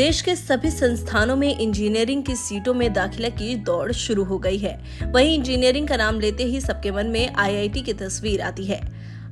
देश के सभी संस्थानों में इंजीनियरिंग की सीटों में दाखिला की दौड़ शुरू हो गई है। वहीं इंजीनियरिंग का नाम लेते ही सबके मन में आईआईटी की तस्वीर आती है।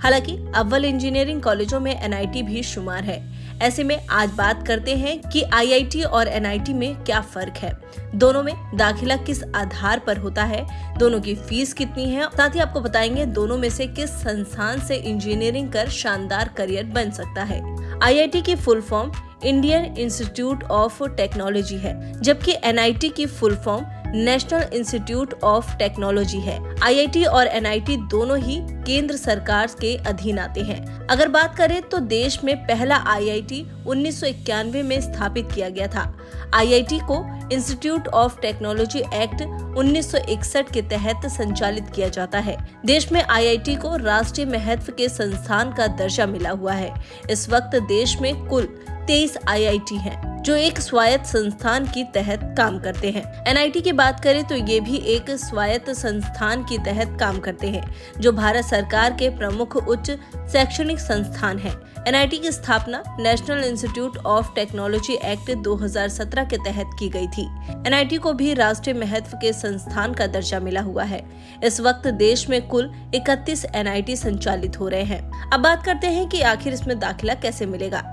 हालांकि अव्वल इंजीनियरिंग कॉलेजों में एनआईटी भी शुमार है। ऐसे में आज बात करते हैं कि आईआईटी और एनआईटी में क्या फर्क है, दोनों में दाखिला किस आधार पर होता है, दोनों की फीस कितनी है, साथ ही आपको बताएंगे दोनों में से किस संस्थान से इंजीनियरिंग कर शानदार करियर बन सकता है। आईआईटी की full form Indian institute of technology है, जबकि एनआईटी की full form national institute of technology है। आईआईटी और एनआईटी दोनों ही केंद्र सरकार के अधीन आते हैं। अगर बात करें तो देश में पहला आईआईटी 1991 में स्थापित किया गया था। आईआईटी को इंस्टीट्यूट ऑफ टेक्नोलॉजी एक्ट 1961 के तहत संचालित किया जाता है। देश में आईआईटी को राष्ट्रीय महत्व के संस्थान का दर्जा मिला हुआ है। इस वक्त देश में कुल 23 आईआईटी हैं, जो एक स्वायत्त संस्थान की तहत काम करते हैं। एनआईटी की बात करें तो ये भी एक स्वायत्त संस्थान की तहत काम करते हैं, जो भारत सरकार के प्रमुख उच्च शैक्षणिक संस्थान हैं। एनआईटी की स्थापना national institute of technology act 2017 के तहत की गई थी। एनआईटी को भी राष्ट्रीय महत्व के संस्थान का दर्जा मिला हुआ है। इस वक्त देश में कुल 31 एनआईटी संचालित हो रहे हैं। अब बात करते हैं कि आखिर इसमें दाखिला कैसे मिलेगा।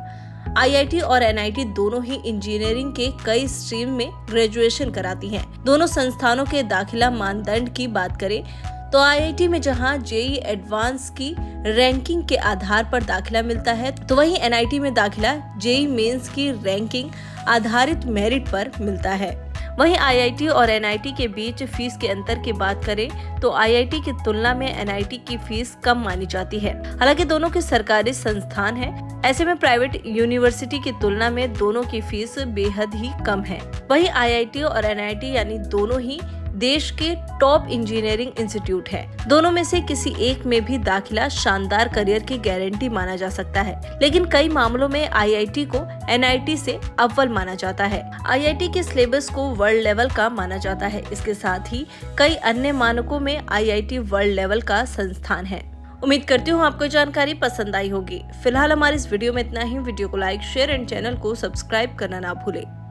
आईआईटी और एनआईटी दोनों ही इंजीनियरिंग के कई स्ट्रीम में ग्रेजुएशन कराती हैं। दोनों संस्थानों के दाखिला मानदंड की बात करें तो आईआईटी में जहां जेईई एडवांस की रैंकिंग के आधार पर दाखिला मिलता है, तो वहीं एनआईटी में दाखिला जेईई मेंस की रैंकिंग आधारित मेरिट पर मिलता है। वहीं आईआईटी और एनआईटी के बीच फीस के अंतर की बात करें तो आईआईटी की तुलना में एनआईटी की फीस कम मानी जाती है। हालांकि दोनों के सरकारी संस्थान हैं, ऐसे में प्राइवेट यूनिवर्सिटी की तुलना में दोनों की फीस बेहद ही कम है। वहीं आईआईटी और एनआईटी यानी दोनों ही देश के टॉप इंजीनियरिंग इंस्टीट्यूट है। दोनों में से किसी एक में भी दाखिला शानदार करियर की गारंटी माना जा सकता है, लेकिन कई मामलों में आईआईटी को एनआईटी से अव्वल माना जाता है। आईआईटी के सिलेबस को वर्ल्ड लेवल का माना जाता है। इसके साथ ही कई अन्य मानकों में आईआईटी वर्ल्ड लेवल का संस्थान है। उम्मीद करती हूँ आपको जानकारी पसंद आई होगी। फिलहाल हमारे इस वीडियो में इतना ही। वीडियो को लाइक, शेयर एंड चैनल को सब्सक्राइब करना ना भूलें।